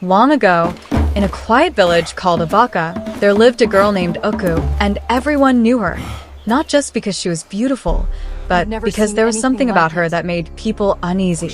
Long ago, in a quiet village called Abaka, there lived a girl named Uku, and everyone knew her, not just because she was beautiful, but because there was something about her that made people uneasy.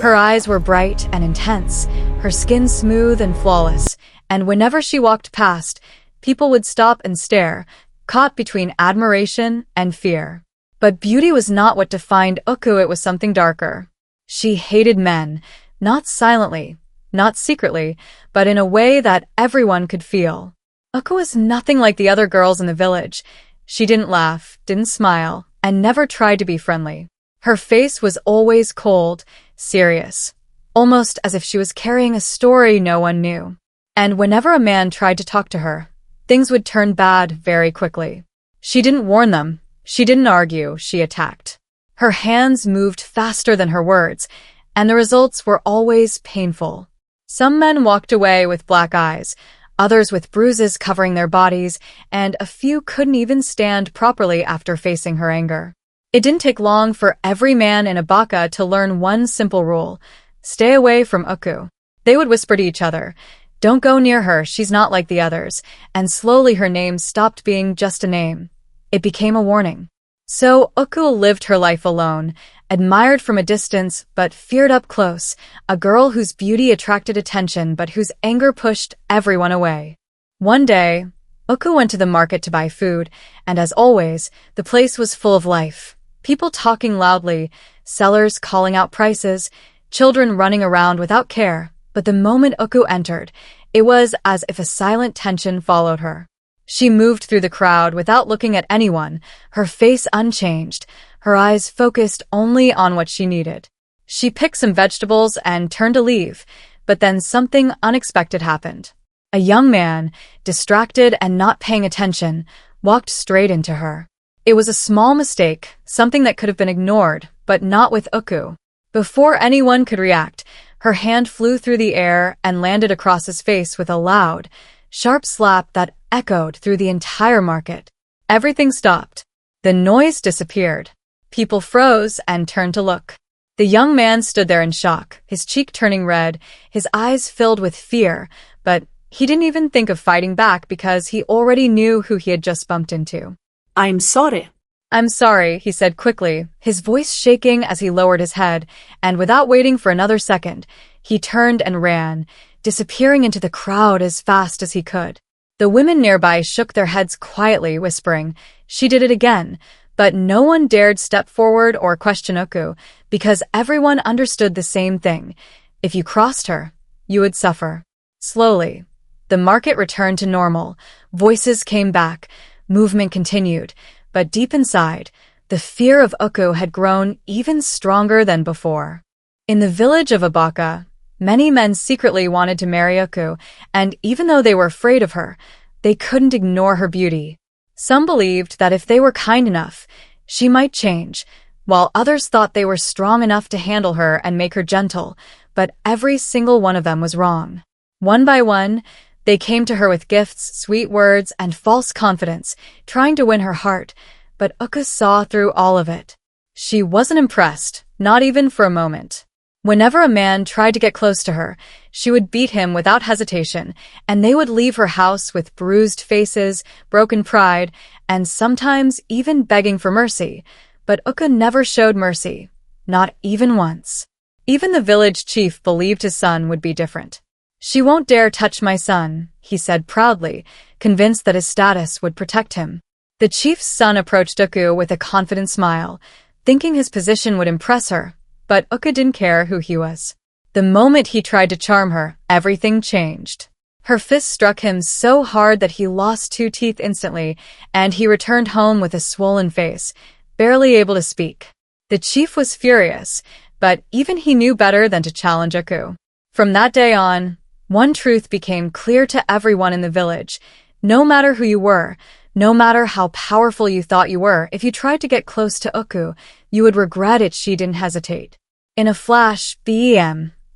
Her eyes were bright and intense, her skin smooth and flawless, and whenever she walked past, people would stop and stare, caught between admiration and fear. But beauty was not what defined Uku, it was something darker. She hated men, not silently, not secretly, but in a way that everyone could feel. Uku was nothing like the other girls in the village. She didn't laugh, didn't smile, and never tried to be friendly. Her face was always cold, serious, almost as if she was carrying a story no one knew. And whenever a man tried to talk to her, things would turn bad very quickly. She didn't warn them. She didn't argue. She attacked. Her hands moved faster than her words, and the results were always painful. Some men walked away with black eyes, others with bruises covering their bodies, and a few couldn't even stand properly after facing her anger. It didn't take long for every man in Abaka to learn one simple rule: stay away from Uku. They would whisper to each other, "Don't go near her, she's not like the others," and slowly her name stopped being just a name. It became a warning. So Uku lived her life alone, admired from a distance but feared up close, a girl whose beauty attracted attention but whose anger pushed everyone away. One day, Uku went to the market to buy food, and as always, the place was full of life. People talking loudly, sellers calling out prices, children running around without care. But the moment Uku entered, it was as if a silent tension followed her. She moved through the crowd without looking at anyone, her face unchanged, her eyes focused only on what she needed. She picked some vegetables and turned to leave, but then something unexpected happened. A young man, distracted and not paying attention, walked straight into her. It was a small mistake, something that could have been ignored, but not with Uku. Before anyone could react, her hand flew through the air and landed across his face with a loud, sharp slap that echoed through the entire market. Everything stopped. The noise disappeared. People froze and turned to look. The young man stood there in shock, his cheek turning red, his eyes filled with fear, but he didn't even think of fighting back because he already knew who he had just bumped into. I'm sorry. "I'm sorry," he said quickly, his voice shaking as he lowered his head, and without waiting for another second, he turned and ran, disappearing into the crowd as fast as he could. The women nearby shook their heads quietly, whispering, "She did it again," but no one dared step forward or question Uku, because everyone understood the same thing. If you crossed her, you would suffer. Slowly, the market returned to normal. Voices came back, movement continued, but deep inside, the fear of Uku had grown even stronger than before. In the village of Abaka, many men secretly wanted to marry Uku, and even though they were afraid of her, they couldn't ignore her beauty. Some believed that if they were kind enough, she might change, while others thought they were strong enough to handle her and make her gentle, but every single one of them was wrong. One by one, they came to her with gifts, sweet words, and false confidence, trying to win her heart, but Uku saw through all of it. She wasn't impressed, not even for a moment. Whenever a man tried to get close to her, she would beat him without hesitation, and they would leave her house with bruised faces, broken pride, and sometimes even begging for mercy. But Uku never showed mercy, not even once. Even the village chief believed his son would be different. "She won't dare touch my son," he said proudly, convinced that his status would protect him. The chief's son approached Uku with a confident smile, thinking his position would impress her. But Uku didn't care who he was. The moment he tried to charm her, everything changed. Her fist struck him so hard that he lost 2 teeth instantly, and he returned home with a swollen face, barely able to speak. The chief was furious, but even he knew better than to challenge Uku. From that day on, one truth became clear to everyone in the village. No matter who you were, no matter how powerful you thought you were, if you tried to get close to Uku, you would regret it. She didn't hesitate. In a flash,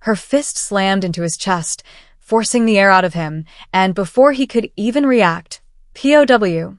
her fist slammed into his chest, forcing the air out of him, and before he could even react, POW,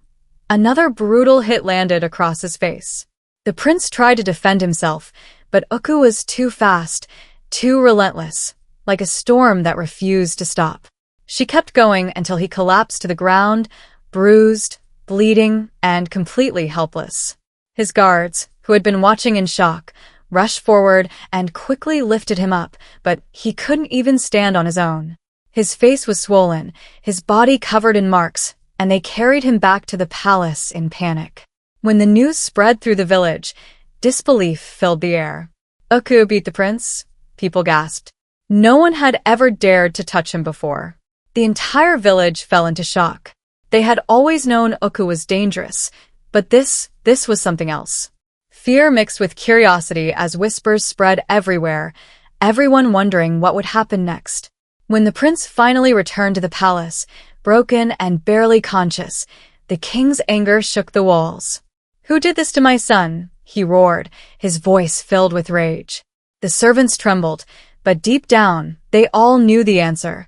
another brutal hit landed across his face. The prince tried to defend himself, but Uku was too fast, too relentless. like a storm that refused to stop. She kept going until he collapsed to the ground, bruised, bleeding, and completely helpless. His guards, who had been watching in shock, rushed forward and quickly lifted him up, but he couldn't even stand on his own. His face was swollen, his body covered in marks, and they carried him back to the palace in panic. When the news spread through the village, disbelief filled the air. Oku beat the prince? People gasped. No one had ever dared to touch him before. The entire village fell into shock. They had always known Oku was dangerous, but this was something else. Fear mixed with curiosity as whispers spread everywhere, everyone wondering what would happen next. When the prince finally returned to the palace, broken and barely conscious, the king's anger shook the walls. "Who did this to my son?" he roared, his voice filled with rage. The servants trembled, but deep down, they all knew the answer.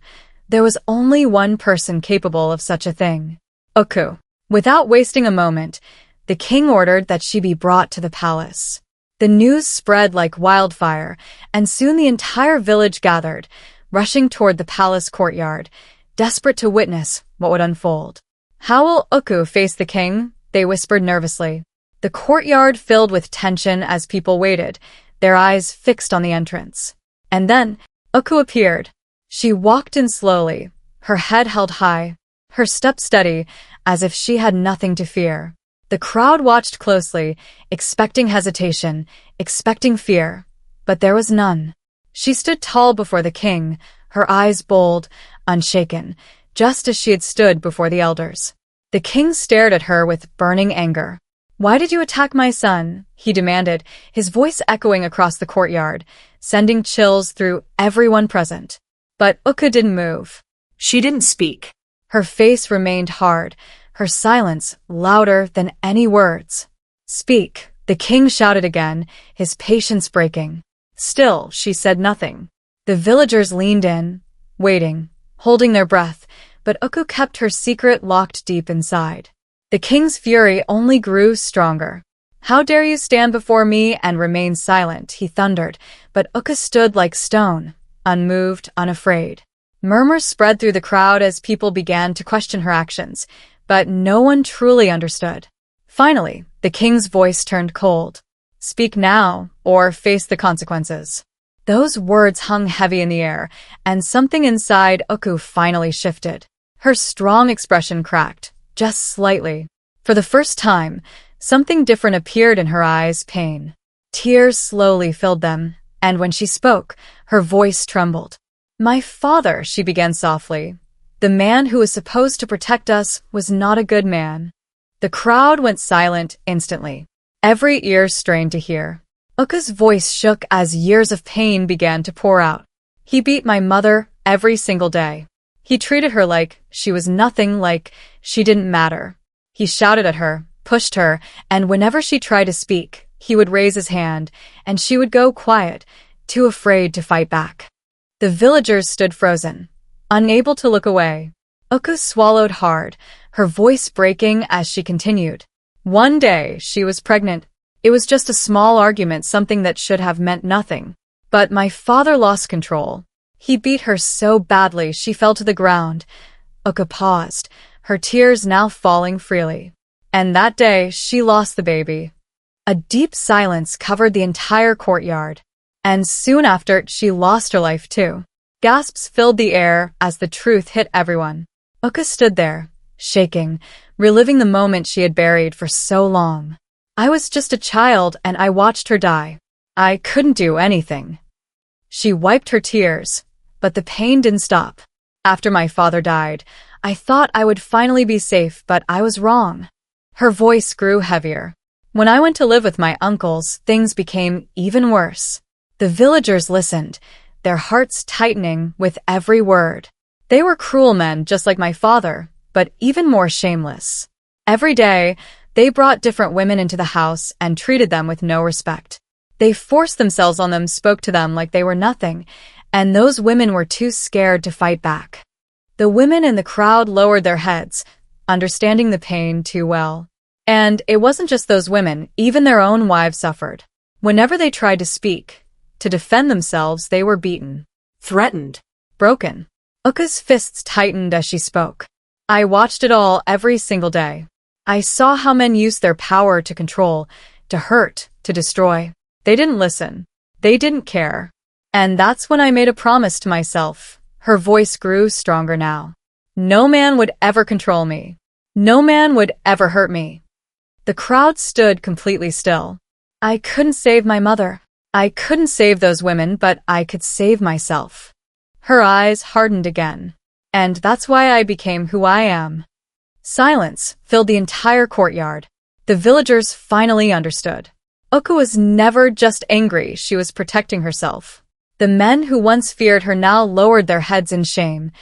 There was only one person capable of such a thing. Oku. Without wasting a moment, the king ordered that she be brought to the palace. The news spread like wildfire, and soon the entire village gathered, rushing toward the palace courtyard, desperate to witness what would unfold. "How will Oku face the king?" they whispered nervously. The courtyard filled with tension as people waited, their eyes fixed on the entrance. And then, Oku appeared. She walked in slowly, her head held high, her step steady, as if she had nothing to fear. The crowd watched closely, expecting hesitation, expecting fear, but there was none. She stood tall before the king, her eyes bold, unshaken, just as she had stood before the elders. The king stared at her with burning anger. "Why did you attack my son?" he demanded, his voice echoing across the courtyard, sending chills through everyone present. But Oku didn't move. She didn't speak. Her face remained hard, her silence louder than any words. "Speak," the king shouted again, his patience breaking. Still, she said nothing. The villagers leaned in, waiting, holding their breath, but Oku kept her secret locked deep inside. The king's fury only grew stronger. "How dare you stand before me and remain silent?" he thundered, but Oku stood like stone, unmoved, unafraid. Murmurs spread through the crowd as people began to question her actions, but no one truly understood. Finally, the king's voice turned cold. "Speak now, or face the consequences." Those words hung heavy in the air, and something inside Oku finally shifted. Her strong expression cracked, just slightly. For the first time, something different appeared in her eyes, pain. Tears slowly filled them, and when she spoke, her voice trembled. "My father," she began softly. "The man who was supposed to protect us was not a good man." The crowd went silent instantly. Every ear strained to hear. Oku's voice shook as years of pain began to pour out. "He beat my mother every single day. He treated her like she was nothing, like she didn't matter. He shouted at her, pushed her, and whenever she tried to speak, he would raise his hand, and she would go quiet, too afraid to fight back." The villagers stood frozen, unable to look away. Oku swallowed hard, her voice breaking as she continued. "One day, she was pregnant. It was just a small argument, something that should have meant nothing. But my father lost control. He beat her so badly she fell to the ground." Oku paused, her tears now falling freely. "And that day, she lost the baby." A deep silence covered the entire courtyard. And soon after, she lost her life too. Gasps filled the air as the truth hit everyone. Oku stood there, shaking, reliving the moment she had buried for so long. "I was just a child and I watched her die. I couldn't do anything." She wiped her tears, but the pain didn't stop. "After my father died, I thought I would finally be safe, but I was wrong." Her voice grew heavier. "When I went to live with my uncles, things became even worse." The villagers listened, their hearts tightening with every word. They were cruel men just like my father, but even more shameless. Every day, they brought different women into the house and treated them with no respect. They forced themselves on them, spoke to them like they were nothing, and those women were too scared to fight back. The women in the crowd lowered their heads, understanding the pain too well. And it wasn't just those women, even their own wives suffered. Whenever they tried to speak, to defend themselves, they were beaten. threatened, broken. Uka's fists tightened as she spoke. I watched it all every single day. I saw how men used their power to control, to hurt, to destroy. They didn't listen. They didn't care. And that's when I made a promise to myself. Her voice grew stronger now. No man would ever control me. No man would ever hurt me. The crowd stood completely still. I couldn't save my mother. I couldn't save those women, but I could save myself. Her eyes hardened again. And that's why I became who I am. Silence filled the entire courtyard. The villagers finally understood. Uka was never just angry, she was protecting herself. The men who once feared her now lowered their heads in shame,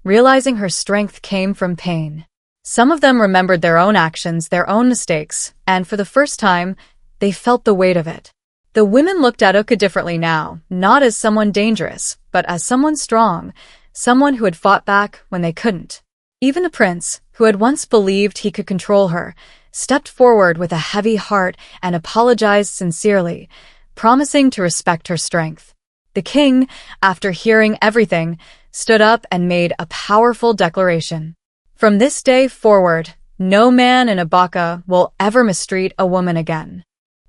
realizing her strength came from pain. Some of them remembered their own actions, their own mistakes, and for the first time, they felt the weight of it. The women looked at Uka differently now, not as someone dangerous, but as someone strong, someone who had fought back when they couldn't. Even the prince, who had once believed he could control her, stepped forward with a heavy heart and apologized sincerely, promising to respect her strength. The king, after hearing everything, stood up and made a powerful declaration. From this day forward, no man in Abaka will ever mistreat a woman again.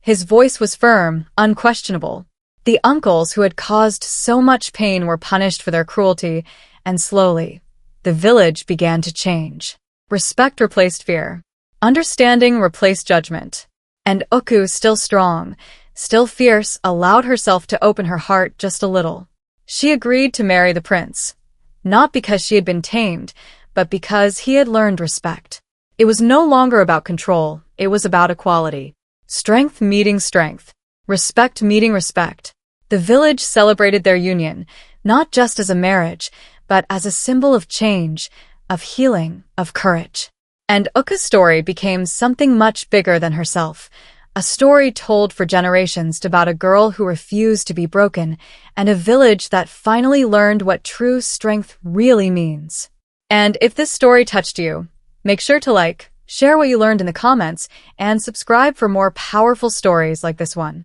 His voice was firm, unquestionable. The uncles who had caused so much pain were punished for their cruelty, and slowly, the village began to change. Respect replaced fear. Understanding replaced judgment. And Uku, still strong, still fierce, allowed herself to open her heart just a little. She agreed to marry the prince. Not because she had been tamed, but because he had learned respect. It was no longer about control, it was about equality. Strength meeting strength. Respect meeting respect. The village celebrated their union, not just as a marriage, but as a symbol of change, of healing, of courage. And Uka's story became something much bigger than herself, a story told for generations about a girl who refused to be broken, and a village that finally learned what true strength really means. And if this story touched you, make sure to like, share what you learned in the comments, and subscribe for more powerful stories like this one.